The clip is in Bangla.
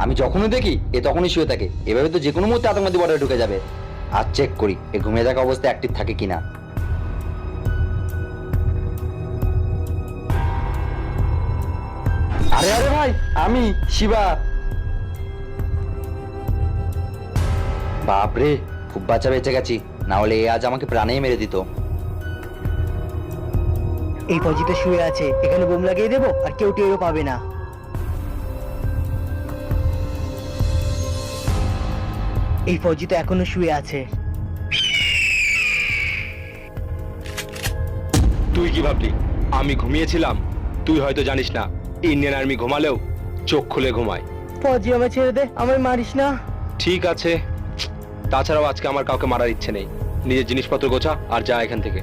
আমি যখনই দেখি এ তখনই শুয়ে থাকে, এভাবে তো যে কোনো মুহূর্তে আতঙ্কবাদী বর্ডারে ঢুকে যাবে। আর চেক করি এ ঘুমিয়ে থাকা অবস্থায় অ্যাক্টিভ থাকে কিনা। আরে আরে ভাই, আমি শিবা। বাপরে, খুব বাঁচা বেঁচে গেছি, না হলে এ আজ আমাকে প্রাণেই মেরে দিত। এই ফৌজি তো শুয়ে আছে, এখানে বোম লাগিয়ে দেবো আর কেউ টেরও পাবে না। এই ফৌজি তো এখনো শুয়ে আছে। তুই কি ভাবলি আমি ঘুমিয়েছিলাম? তুই হয়তো জানিস না, ইন্ডিয়ান আর্মি ঘুমালেও চোখ খুলে ঘুমায়। ফৌজি আমায় ছেড়ে দে, আমায় মারিস না। ঠিক আছে, তাছাড়াও আজকে আমার কাউকে মারার ইচ্ছে নেই। নিজের জিনিসপত্র গোছা আর যা এখান থেকে।